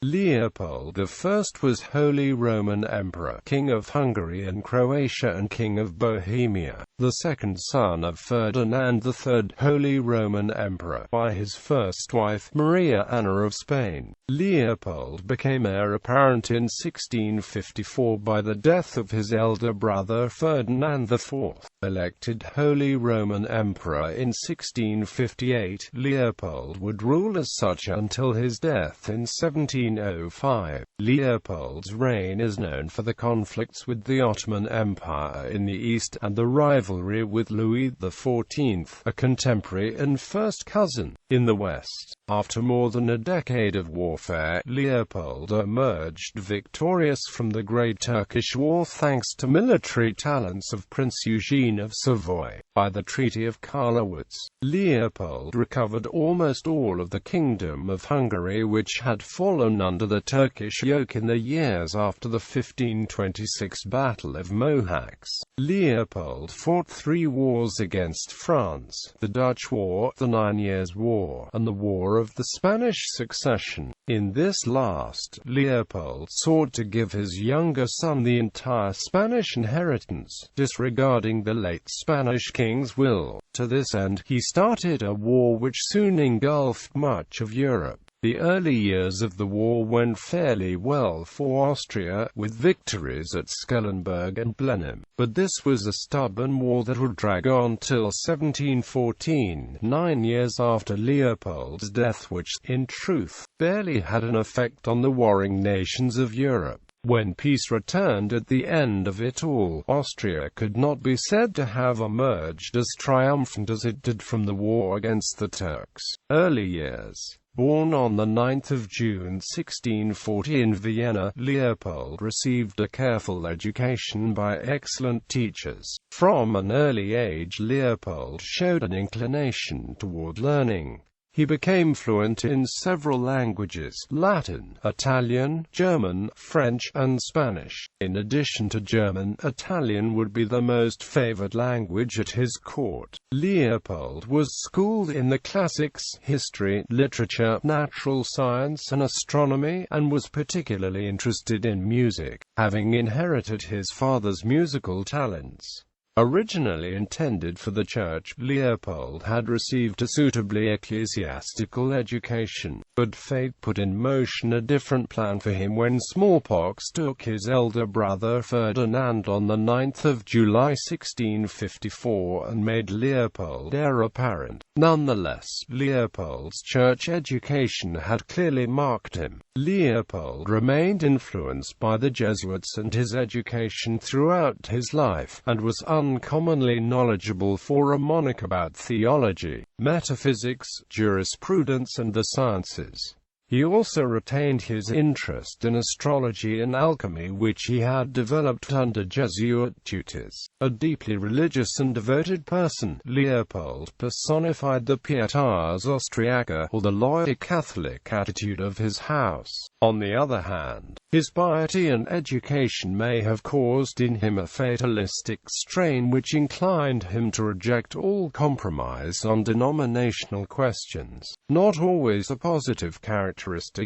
Leopold I was Holy Roman Emperor, King of Hungary and Croatia and King of Bohemia, the second son of Ferdinand III, Holy Roman Emperor, by his first wife, Maria Anna of Spain. Leopold became heir apparent in 1654 by the death of his elder brother Ferdinand IV. Elected Holy Roman Emperor in 1658, Leopold would rule as such until his death in 1705. Leopold's reign is known for the conflicts with the Ottoman Empire in the east, and the rivalry with Louis XIV, a contemporary and first cousin, in the west. After more than a decade of warfare, Leopold emerged victorious from the Great Turkish War thanks to military talents of Prince Eugene of Savoy. By the Treaty of Karlowitz, Leopold recovered almost all of the Kingdom of Hungary, which had fallen under the Turkish yoke in the years after the 1526 Battle of Mohacs. Leopold fought 3 wars against France: the Dutch War, the 9 Years' War, and the War of the Spanish Succession. In this last, Leopold sought to give his younger son the entire Spanish inheritance, disregarding the late Spanish king's will. To this end, he started a war which soon engulfed much of Europe. The early years of the war went fairly well for Austria, with victories at Schellenberg and Blenheim. But this was a stubborn war that would drag on till 1714, 9 years after Leopold's death, which, in truth, barely had an effect on the warring nations of Europe. When peace returned at the end of it all, Austria could not be said to have emerged as triumphant as it did from the war against the Turks. Early years. Born on the 9th of June 1640 in Vienna, Leopold received a careful education by excellent teachers. From an early age, Leopold showed an inclination toward learning. He became fluent in several languages: Latin, Italian, German, French, and Spanish. In addition to German, Italian would be the most favored language at his court. Leopold was schooled in the classics, history, literature, natural science, and astronomy, and was particularly interested in music, having inherited his father's musical talents. Originally intended for the church, Leopold had received a suitably ecclesiastical education, but fate put in motion a different plan for him when smallpox took his elder brother Ferdinand on the 9th of July 1654 and made Leopold heir apparent. Nonetheless, Leopold's church education had clearly marked him. Leopold remained influenced by the Jesuits and his education throughout his life, and was uncommonly knowledgeable for a monarch about theology, metaphysics, jurisprudence, and the sciences. He also retained his interest in astrology and alchemy, which he had developed under Jesuit tutors. A deeply religious and devoted person, Leopold personified the pietas austriaca, or the loyal Catholic attitude of his house. On the other hand, his piety and education may have caused in him a fatalistic strain which inclined him to reject all compromise on denominational questions, not always a positive characteristic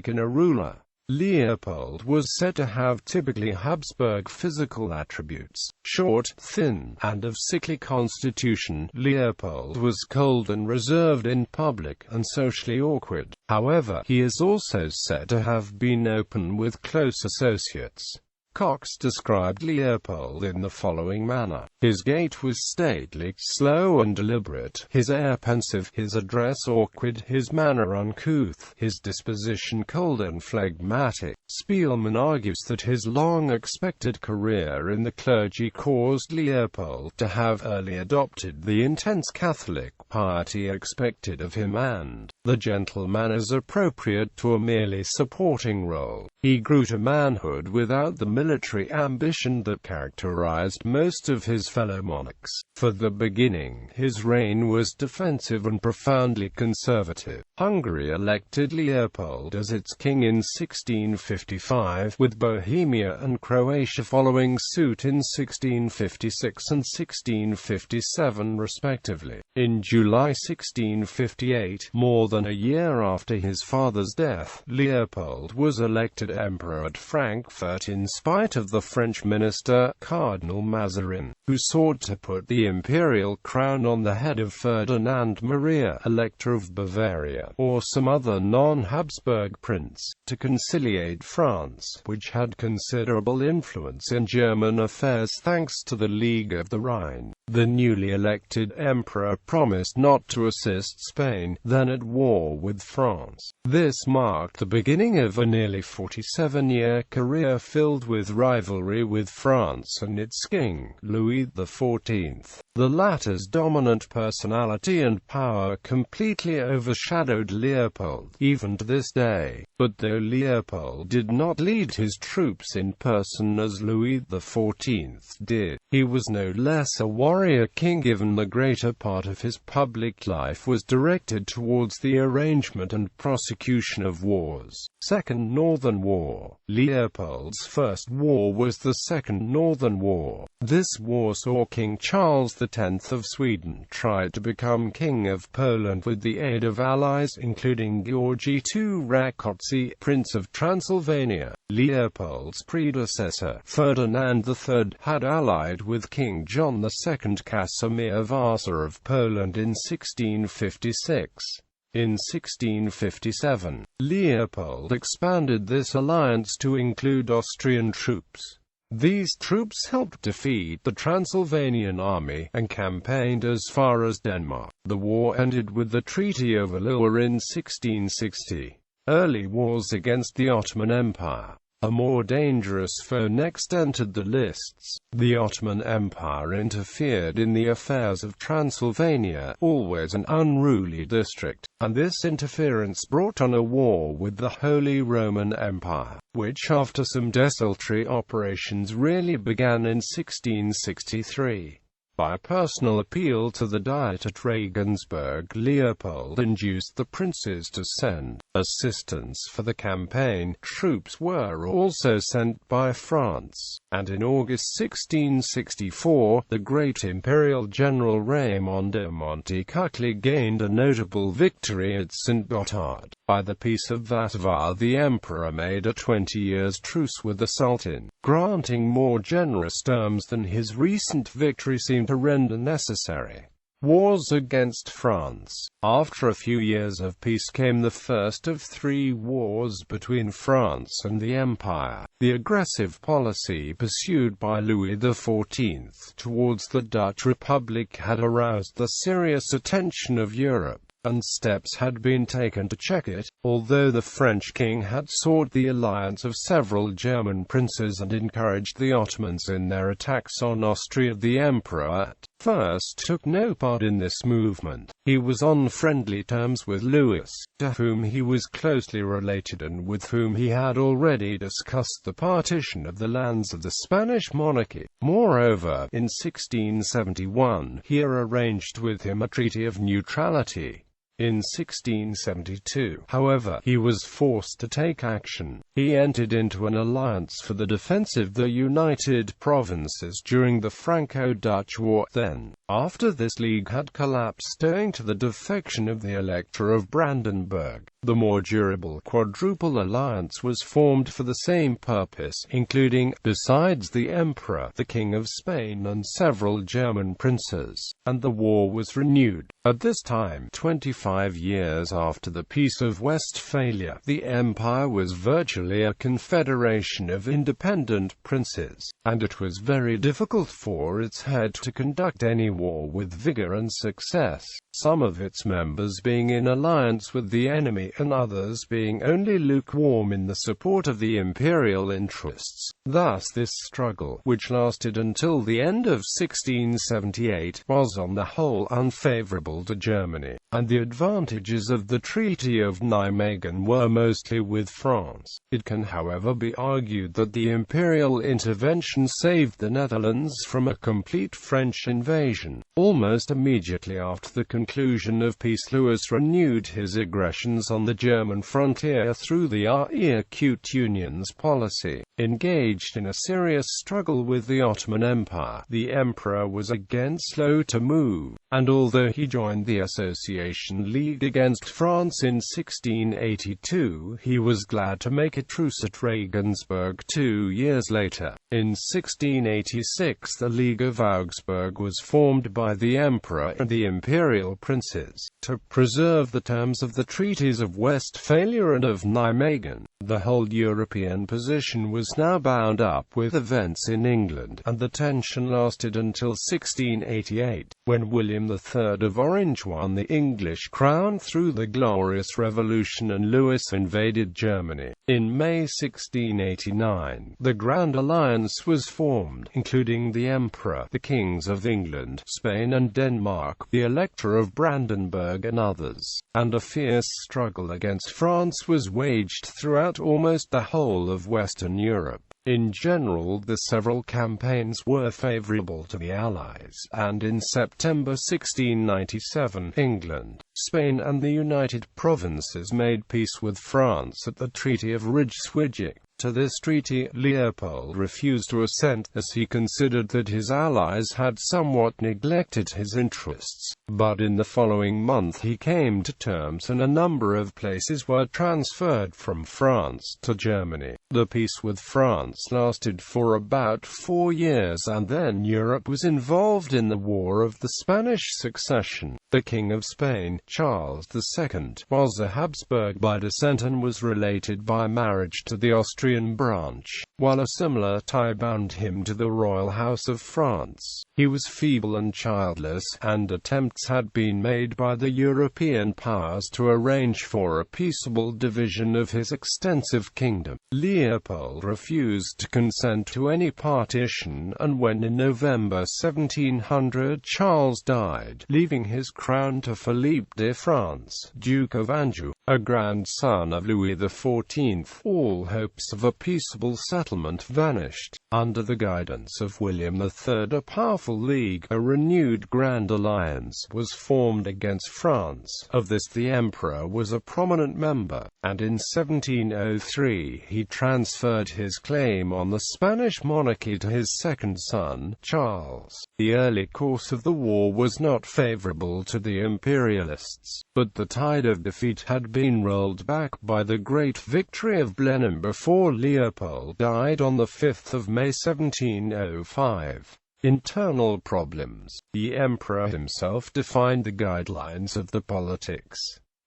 in a ruler. Leopold was said to have typically Habsburg physical attributes: short, thin, and of sickly constitution. Leopold was cold and reserved in public, and socially awkward. However, he is also said to have been open with close associates. Cox described Leopold in the following manner: his gait was stately, slow and deliberate, his air pensive, his address awkward, his manner uncouth, his disposition cold and phlegmatic. Spielmann argues that his long-expected career in the clergy caused Leopold to have early adopted the intense Catholic piety expected of him and the gentle manners appropriate to a merely supporting role. He grew to manhood without the military ambition that characterized most of his fellow monarchs. For the beginning, his reign was defensive and profoundly conservative. Hungary elected Leopold as its king in 1655, with Bohemia and Croatia following suit in 1656 and 1657 respectively. In July 1658, more than a year after his father's death, Leopold was elected emperor at Frankfurt in spite of the French minister, Cardinal Mazarin, who sought to put the imperial crown on the head of Ferdinand Maria, Elector of Bavaria, or some other non-Habsburg prince, to conciliate France, which had considerable influence in German affairs thanks to the League of the Rhine. The newly elected emperor promised not to assist Spain, then at war with France. This marked the beginning of a nearly 47-year career filled with rivalry with France and its king, Louis XIV. The latter's dominant personality and power completely overshadowed Leopold, even to this day. But though Leopold did not lead his troops in person as Louis XIV did, he was no less a warrior king, given the greater part of his public life was directed towards the arrangement and prosecution of wars. Second Northern War. Leopold's first war was the Second Northern War. This war saw King Charles X of Sweden try to become King of Poland with the aid of allies including Georgi II Rákóczi, Prince of Transylvania. Leopold's predecessor, Ferdinand III, had allied with King John II Casimir Vasa of Poland in 1656. In 1657, Leopold expanded this alliance to include Austrian troops. These troops helped defeat the Transylvanian army, and campaigned as far as Denmark. The war ended with the Treaty of Allour in 1660. Early wars against the Ottoman Empire. A more dangerous foe next entered the lists. The Ottoman Empire interfered in the affairs of Transylvania, always an unruly district, and this interference brought on a war with the Holy Roman Empire, which after some desultory operations really began in 1663. By personal appeal to the Diet at Regensburg, Leopold induced the princes to send assistance for the campaign. Troops were also sent by France, and in August 1664, the great imperial general Raymond de Montecuculi gained a notable victory at St. Gothard. By the Peace of Vassar, the emperor made a 20-year truce with the Sultan, granting more generous terms than his recent victory seemed to render necessary. Wars against France. After a few years of peace came the first of three wars between France and the Empire. The aggressive policy pursued by Louis XIV towards the Dutch Republic had aroused the serious attention of Europe, and steps had been taken to check it. Although the French king had sought the alliance of several German princes and encouraged the Ottomans in their attacks on Austria, the emperor at first took no part in this movement. He was on friendly terms with Louis, to whom he was closely related and with whom he had already discussed the partition of the lands of the Spanish monarchy. Moreover, in 1671, he arranged with him a treaty of neutrality. In 1672, however, he was forced to take action. He entered into an alliance for the defense of the United Provinces during the Franco-Dutch War. Then, after this league had collapsed owing to the defection of the Elector of Brandenburg, the more durable Quadruple Alliance was formed for the same purpose, including, besides the Emperor, the King of Spain and several German princes, and the war was renewed. At this time, 25 years after the Peace of Westphalia, the empire was virtually a confederation of independent princes, and it was very difficult for its head to conduct any war with vigor and success. some of its members being in alliance with the enemy and others being only lukewarm in the support of the imperial interests. Thus this struggle, which lasted until the end of 1678, was on the whole unfavorable to Germany, and the advantages of the Treaty of Nijmegen were mostly with France. It can however be argued that the imperial intervention saved the Netherlands from a complete French invasion. Almost immediately after the conclusion of peace, Louis renewed his aggressions on the German frontier through the Ir-Acute Unions policy. Engaged in a serious struggle with the Ottoman Empire, the emperor was again slow to move, and although he joined the Association League against France in 1682, he was glad to make a truce at Regensburg 2 years later. In 1686 the League of Augsburg was formed by the emperor and the imperial princes, to preserve the terms of the treaties of Westphalia and of Nijmegen. The whole European position was now bound up with events in England, and the tension lasted until 1688, when William III of Orange won the English crown through the Glorious Revolution and Louis invaded Germany. In May 1689, the Grand Alliance was formed, including the Emperor, the Kings of England, Spain and Denmark, the Elector of Brandenburg and others, and a fierce struggle against France was waged throughout almost the whole of Western Europe. In general, the several campaigns were favorable to the Allies, and in September 1697, England, Spain and the United Provinces made peace with France at the Treaty of Rijswijk. To this treaty, Leopold refused to assent, as he considered that his allies had somewhat neglected his interests. But in the following month he came to terms, and a number of places were transferred from France to Germany. The peace with France lasted for about 4 years, and then Europe was involved in the War of the Spanish Succession. The King of Spain, Charles II, was a Habsburg by descent and was related by marriage to the Austrian branch, while a similar tie bound him to the royal house of France. He was feeble and childless, and attempts had been made by the European powers to arrange for a peaceable division of his extensive kingdom. Leopold refused to consent to any partition, and when in November 1700 Charles died, leaving his crown to Philippe de France, Duke of Anjou, a grandson of Louis XIV, all hopes of a peaceable settlement vanished. Under the guidance of William III, a powerful league, a renewed Grand Alliance, was formed against France. Of this the emperor was a prominent member, and in 1703 he transferred his claim on the Spanish monarchy to his second son, Charles. The early course of the war was not favorable to the imperialists, but the tide of defeat had been rolled back by the great victory of Blenheim before Leopold died on the 5th of May 1705. Internal problems. The emperor himself defined the guidelines of the politics.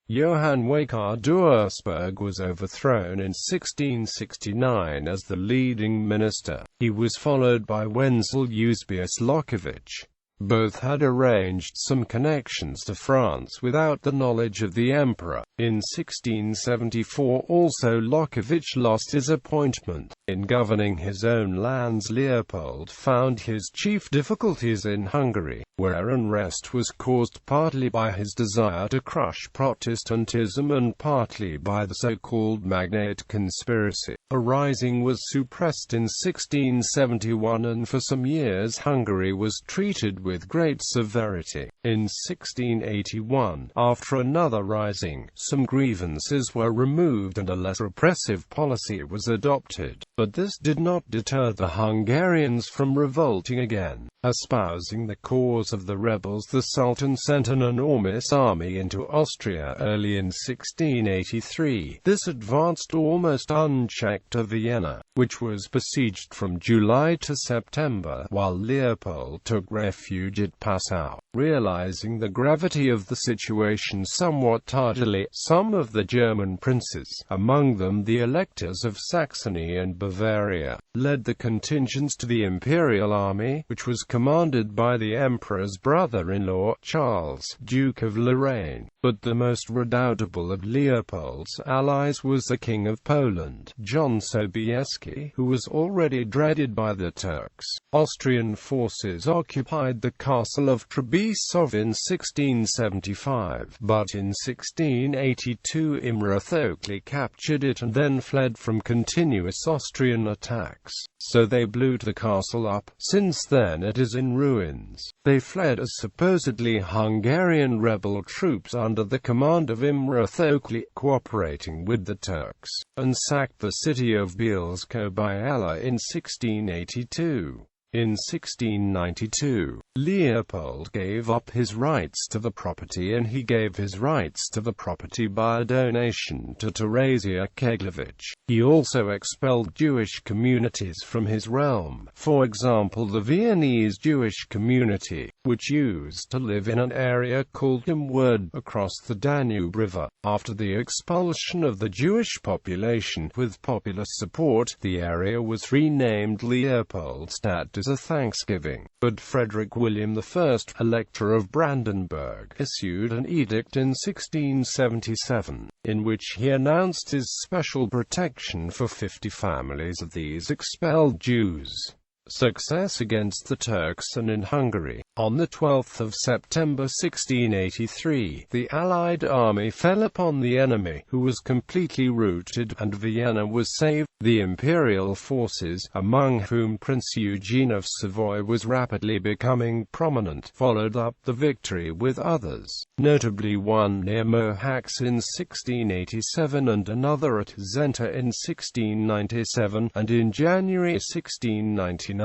Johann Wakar Duisberg was overthrown in 1669 as the leading minister. He was followed by Wenzel Eusebius Lockovich. Both had arranged some connections to France without the knowledge of the emperor. In 1674 also Lockovich lost his appointment. In governing his own lands, Leopold found his chief difficulties in Hungary, where unrest was caused partly by his desire to crush Protestantism and partly by the so-called Magnate Conspiracy. A rising was suppressed in 1671, and for some years Hungary was treated with great severity. In 1681, after another rising, some grievances were removed and a less repressive policy was adopted. But this did not deter the Hungarians from revolting again. Espousing the cause of the rebels, the Sultan sent an enormous army into Austria early in 1683. This advanced almost unchecked to Vienna, which was besieged from July to September, while Leopold took refuge at Passau. Realizing the gravity of the situation somewhat tardily, some of the German princes, among them the electors of Saxony and Bavaria, led the contingents to the imperial army, which was commanded by the emperor emperor's brother-in-law, Charles, Duke of Lorraine. But the most redoubtable of Leopold's allies was the King of Poland, John Sobieski, who was already dreaded by the Turks. Austrian forces occupied the castle of Trebisov in 1675, but in 1682 Imre Thökly captured it and then fled from continuous Austrian attacks. So they blew the castle up. Since then it is in ruins. They fled as supposedly Hungarian rebel troops under the command of Imre Thökly, cooperating with the Turks, and sacked the city of Bielsko-Biała in 1682. In 1692, Leopold gave up his rights to the property, and he gave his rights to the property by a donation to Teresia Keglevich. He also expelled Jewish communities from his realm, for example the Viennese Jewish community, which used to live in an area called Imwerd, across the Danube River. After the expulsion of the Jewish population with popular support, the area was renamed Leopoldstadt as a thanksgiving. But Frederick William I, Elector of Brandenburg, issued an edict in 1677, in which he announced his special protection for 50 families of these expelled Jews. Success against the Turks and in Hungary. On the 12th of September 1683, the Allied army fell upon the enemy, who was completely routed, and Vienna was saved. The imperial forces, among whom Prince Eugene of Savoy was rapidly becoming prominent, followed up the victory with others, notably one near Mohacs in 1687 and another at Zenta in 1697, and in January 1699.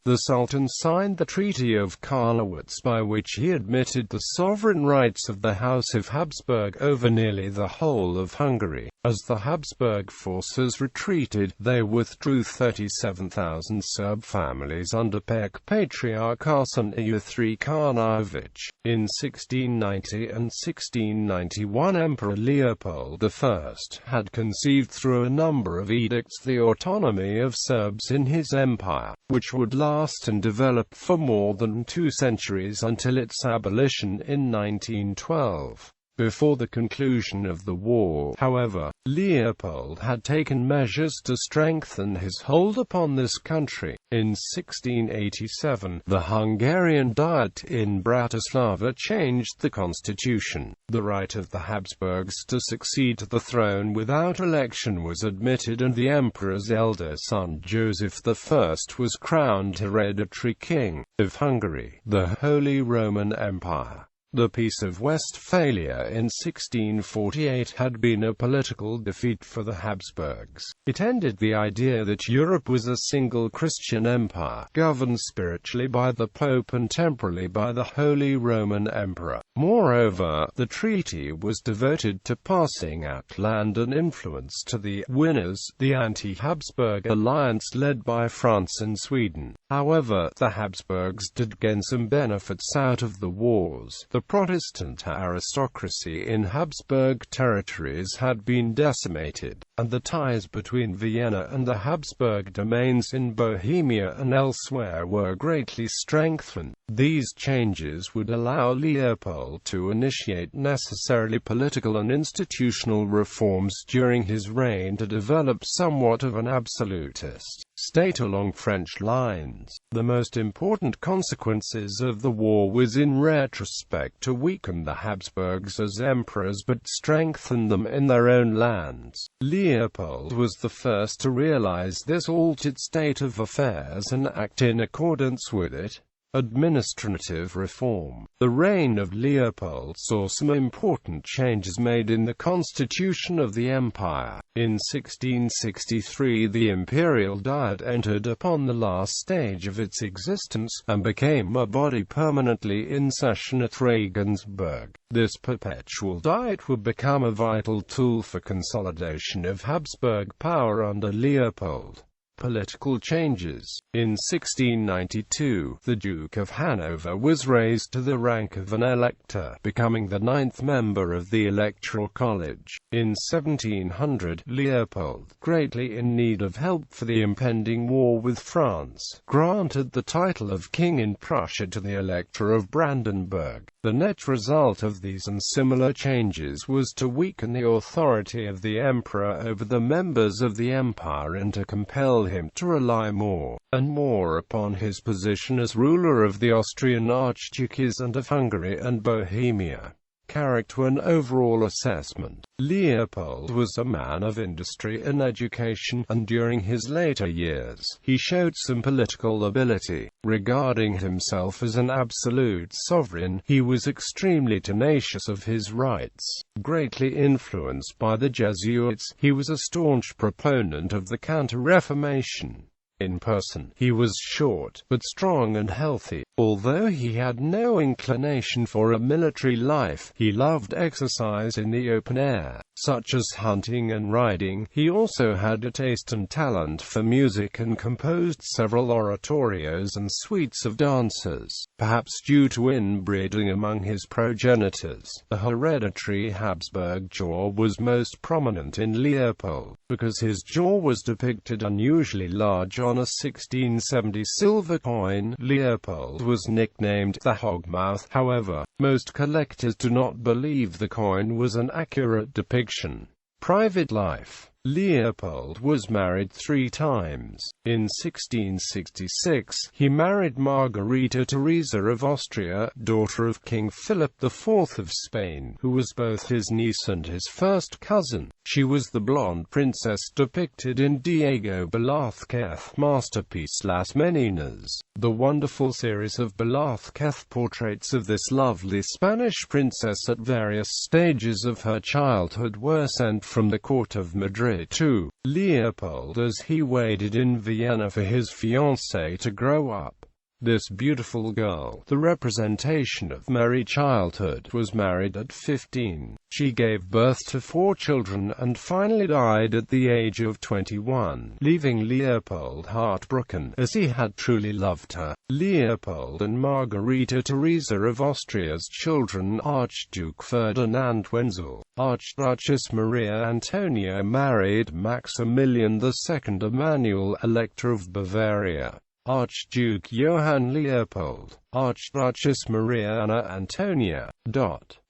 The Sultan signed the Treaty of Karlowitz, by which he admitted the sovereign rights of the House of Habsburg over nearly the whole of Hungary. As the Habsburg forces retreated, they withdrew 37,000 Serb families under Patriarch Arsene III Karnović. In 1690 and 1691 Emperor Leopold I had conceived through a number of edicts the autonomy of Serbs in his empire, which would last and develop for more than 2 centuries until its abolition in 1912. Before the conclusion of the war, however, Leopold had taken measures to strengthen his hold upon this country. In 1687, the Hungarian Diet in Bratislava changed the constitution. The right of the Habsburgs to succeed to the throne without election was admitted, and the emperor's elder son Joseph I was crowned hereditary king of Hungary, the Holy Roman Empire. The Peace of Westphalia in 1648 had been a political defeat for the Habsburgs. It ended the idea that Europe was a single Christian empire, governed spiritually by the Pope and temporally by the Holy Roman Emperor. Moreover, the treaty was devoted to passing out land and influence to the winners, the anti-Habsburg alliance led by France and Sweden. However, the Habsburgs did gain some benefits out of the wars. The Protestant aristocracy in Habsburg territories had been decimated, and the ties between Vienna and the Habsburg domains in Bohemia and elsewhere were greatly strengthened. These changes would allow Leopold to initiate necessarily political and institutional reforms during his reign to develop somewhat of an absolutist state along French lines. The most important consequences of the war was in retrospect to weaken the Habsburgs as emperors but strengthen them in their own lands. Leopold was the first to realize this altered state of affairs and act in accordance with it. Administrative reform. The reign of Leopold saw some important changes made in the constitution of the empire. In 1663 the Imperial Diet entered upon the last stage of its existence, and became a body permanently in session at Regensburg. This perpetual Diet would become a vital tool for consolidation of Habsburg power under Leopold. Political changes. In 1692, the Duke of Hanover was raised to the rank of an elector, becoming the 9th member of the Electoral College. In 1700, Leopold, greatly in need of help for the impending war with France, granted the title of King in Prussia to the Elector of Brandenburg. The net result of these and similar changes was to weaken the authority of the emperor over the members of the empire and to compel him to rely more and more upon his position as ruler of the Austrian archduchies and of Hungary and Bohemia. Character and overall assessment. Leopold was a man of industry and education, and during his later years, he showed some political ability. Regarding himself as an absolute sovereign, he was extremely tenacious of his rights. Greatly influenced by the Jesuits, he was a staunch proponent of the Counter-Reformation. In person, he was short, but strong and healthy. Although he had no inclination for a military life, he loved exercise in the open air, such as hunting and riding. He also had a taste and talent for music and composed several oratorios and suites of dances. Perhaps due to inbreeding among his progenitors, the hereditary Habsburg jaw was most prominent in Leopold, because his jaw was depicted unusually large on a 1670 silver coin. Leopold was nicknamed the Hogmouth. However, most collectors do not believe the coin was an accurate depiction. Private life. Leopold was married 3 times. In 1666, he married Margarita Theresa of Austria, daughter of King Philip IV of Spain, who was both his niece and his first cousin. She was the blonde princess depicted in Diego Velázquez's masterpiece Las Meninas. The wonderful series of Velázquez portraits of this lovely Spanish princess at various stages of her childhood were sent from the court of Madrid to Leopold as he waited in Vienna for his fiancée to grow up. This beautiful girl, the representation of merry childhood, was married at 15. She gave birth to 4 children and finally died at the age of 21, leaving Leopold heartbroken, as he had truly loved her. Leopold and Margarita Theresa of Austria's children, Archduke Ferdinand Wenzel, Archduchess Maria Antonia married Maximilian II Emanuel, Elector of Bavaria. Archduke Johann Leopold, Archduchess Maria Anna Antonia.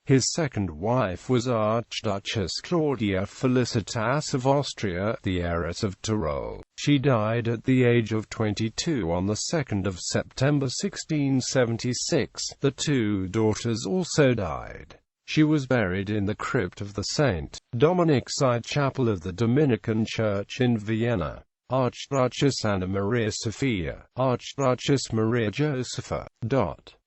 His second wife was Archduchess Claudia Felicitas of Austria, the heiress of Tyrol. She died at the age of 22 on the 2nd of September 1676. The 2 daughters also died. She was buried in the crypt of the St. Dominic side chapel of the Dominican Church in Vienna. Archduchess Anna Maria Sophia, Archduchess Maria Josepha.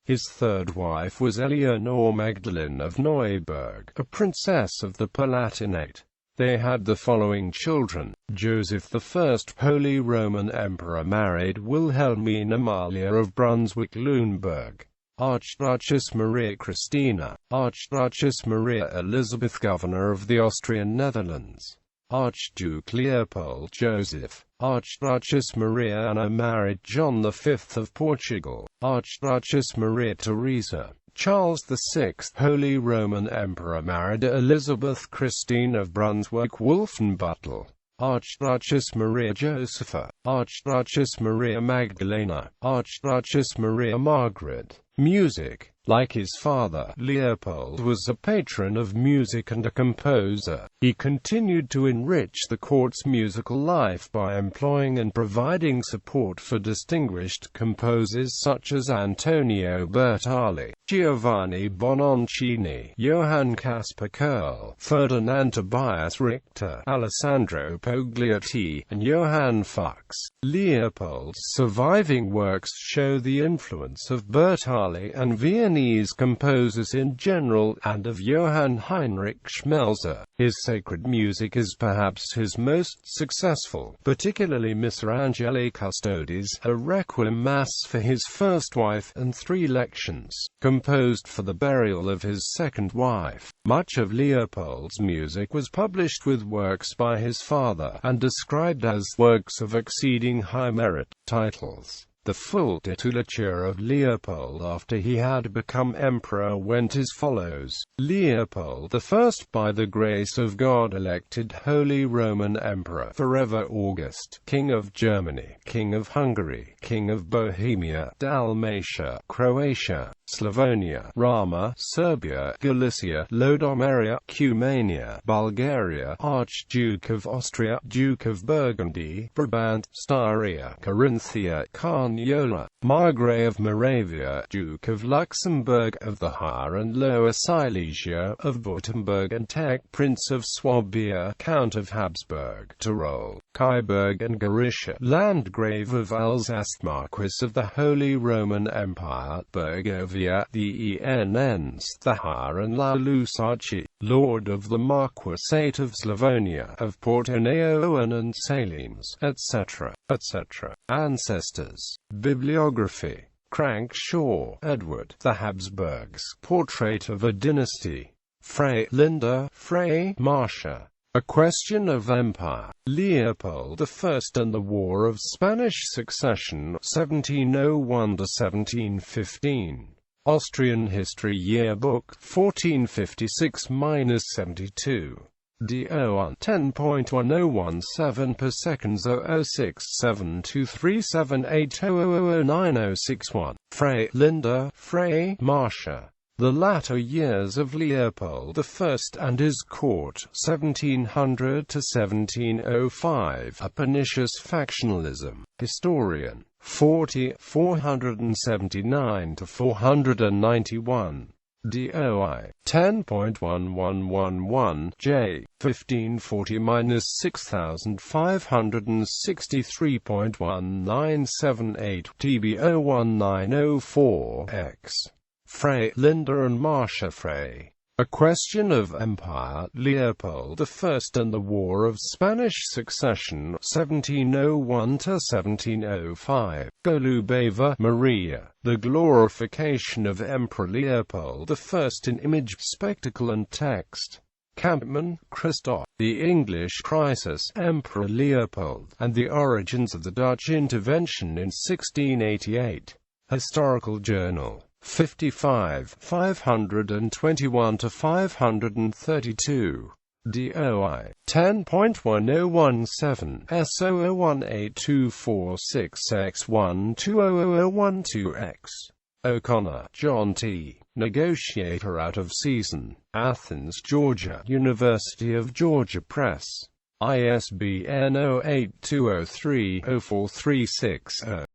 His third wife was Eleanor Magdalene of Neuburg, a princess of the Palatinate. They had the following children. Joseph I, Holy Roman Emperor, married Wilhelmine Amalia of Brunswick-Lüneburg. Archduchess Maria Christina, Archduchess Maria Elizabeth, Governor of the Austrian Netherlands. Archduke Leopold Joseph, Archduchess Maria Anna married John V of Portugal. Archduchess Maria Theresa, Charles VI, Holy Roman Emperor, married Elizabeth Christine of Brunswick-Wolfenbüttel. Archduchess Maria Josepha, Archduchess Maria Magdalena, Archduchess Maria Margaret. Music. Like his father, Leopold was a patron of music and a composer. He continued to enrich the court's musical life by employing and providing support for distinguished composers such as Antonio Bertali, Giovanni Bononcini, Johann Caspar Kerl, Ferdinand Tobias Richter, Alessandro Pogliotti, and Johann Fuchs. Leopold's surviving works show the influence of Bertali and Vienna Viennese composers in general, and of Johann Heinrich Schmelzer. His sacred music is perhaps his most successful, particularly Miserangeli Custodis, a requiem mass for his first wife, and 3 lections, composed for the burial of his second wife. Much of Leopold's music was published with works by his father, and described as works of exceeding high merit. Titles. The full titulature of Leopold after he had become emperor went as follows: Leopold I, by the grace of God elected Holy Roman Emperor, forever August, King of Germany, King of Hungary, King of Bohemia, Dalmatia, Croatia, Slavonia, Rama, Serbia, Galicia, Lodomeria, Cumania, Bulgaria, Archduke of Austria, Duke of Burgundy, Brabant, Styria, Carinthia, Carniola, Margrave of Moravia, Duke of Luxembourg, of the Higher and Lower Silesia, of Württemberg and Teck, Prince of Swabia, Count of Habsburg, Tyrol, Kyburg and Gorizia, Landgrave of Alsace, Marquis of the Holy Roman Empire, Burgovia, the ENNs, the Higher and La Lusaci, Lord of the Marquisate of Slavonia, of Portoneo and Salines, etc., etc. Ancestors. Bibliography. Crankshaw, Edward, The Habsburgs, Portrait of a Dynasty. Frey, Linda, Frey, Marcia. A Question of Empire. Leopold I and the War of Spanish Succession, 1701–1715. Austrian History Yearbook, 1456–72. DO1 10.1017 per seconds 00672378000961. Frey, Linda, Frey, Marcia. The Latter Years of Leopold I and His Court, 1700–1705. A Pernicious Factionalism. Historian. 40, 479–491. DOI 10.1111 J 1540–6563.1978 TB01904 X. Frey, Linda and Marcia Frey. A Question of Empire. Leopold I and the War of Spanish Succession, 1701–1705. Golubeva, Maria. The Glorification of Emperor Leopold I in Image, Spectacle and Text. Campman, Christoph. The English Crisis, Emperor Leopold, and the Origins of the Dutch Intervention in 1688. Historical Journal. 55, 521–532. DOI 10.1017 S00182466120012X. O'Connor, John T. Negotiator out of season. Athens, Georgia. University of Georgia Press. ISBN 0820304360.